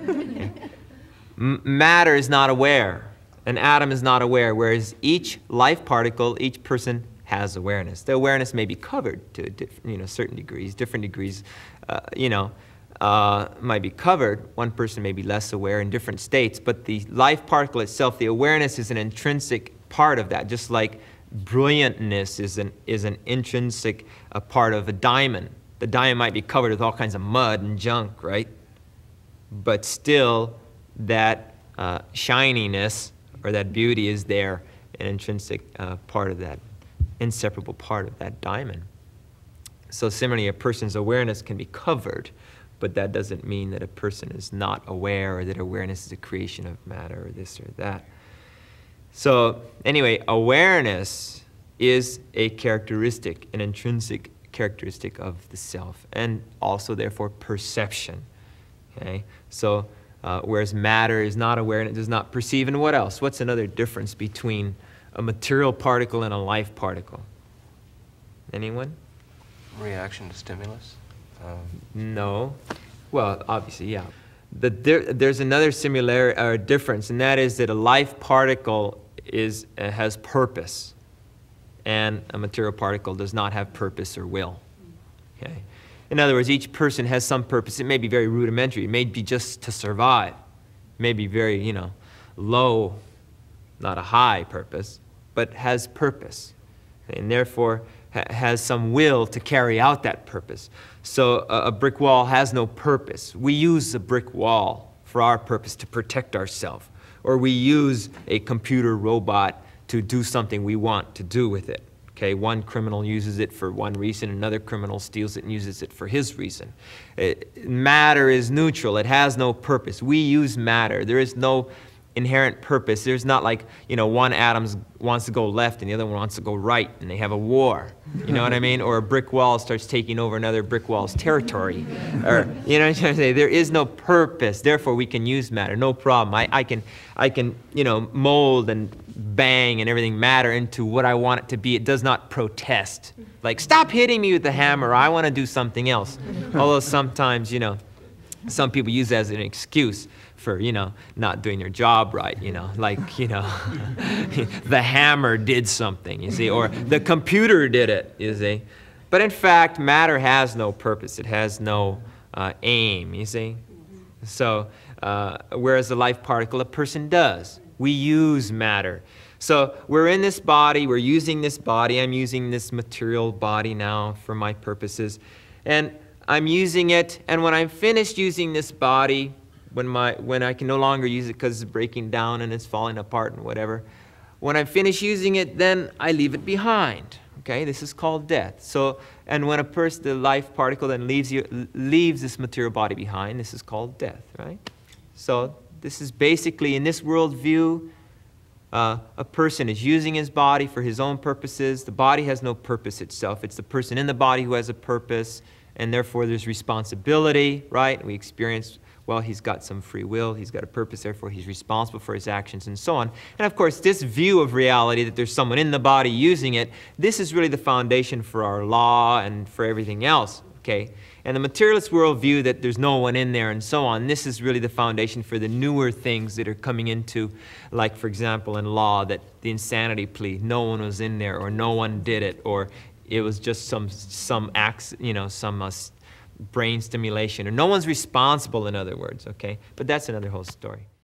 Okay. Matter is not aware. An atom is not aware, whereas each life particle, each person has awareness. The awareness may be covered to certain degrees, different degrees, might be covered. One person may be less aware in different states, but the life particle itself, the awareness is an intrinsic part of that, just like brilliantness is an intrinsic part of a diamond. The diamond might be covered with all kinds of mud and junk, right? But still, that shininess or that beauty is there, an intrinsic part of that, inseparable part of that diamond. So similarly, a person's awareness can be covered, but that doesn't mean that a person is not aware or that awareness is a creation of matter or this or that. So anyway, awareness is a characteristic, an intrinsic characteristic of the self, and also therefore perception. Okay? So whereas matter is not aware and it does not perceive. And what else? What's another difference between a material particle and a life particle? Anyone? Reaction to stimulus? No. Well, obviously, yeah. There's another similarity or difference, and that is that a life particle has purpose, and a material particle does not have purpose or will. Okay? In other words, each person has some purpose. It may be very rudimentary. It may be just to survive. It may be very, low, not a high purpose, but has purpose, and therefore has some will to carry out that purpose. So a brick wall has no purpose. We use a brick wall for our purpose to protect ourselves, or we use a computer robot to do something we want to do with it. Okay, one criminal uses it for one reason, another criminal steals it and uses it for his reason. Matter is neutral. It has no purpose. We use matter. There is no inherent purpose. There's not like, one atom wants to go left and the other one wants to go right, and they have a war. You know what I mean? Or a brick wall starts taking over another brick wall's territory. Or, you know what I'm trying to say? There is no purpose. Therefore, we can use matter. No problem. I can mold and bang and everything matter into what I want it to be. It does not protest. Like, stop hitting me with the hammer. I want to do something else. Although sometimes, some people use that as an excuse for, not doing their job right, the hammer did something, you see, or the computer did it, you see. But in fact, matter has no purpose. It has no aim, you see. So, whereas the life particle, a person does. We use matter. So we're in this body, we're using this body. I'm using this material body now for my purposes. And I'm using it, and when I'm finished using this body, when I can no longer use it because it's breaking down and it's falling apart and whatever, when I'm finished using it, then I leave it behind. Okay, this is called death. So, and when the life particle then leaves this material body behind, this is called death, right? So this is basically, in this worldview, a person is using his body for his own purposes. The body has no purpose itself. It's the person in the body who has a purpose, and therefore there's responsibility, right? We experience, well, he's got some free will, he's got a purpose, therefore he's responsible for his actions and so on. And of course, this view of reality, that there's someone in the body using it, this is really the foundation for our law and for everything else, okay? And the materialist worldview that there's no one in there and so on, this is really the foundation for the newer things that are coming into, like for example in law, that the insanity plea, no one was in there, or no one did it, or it was just some acts, some brain stimulation, or no one's responsible, in other words, okay? But that's another whole story.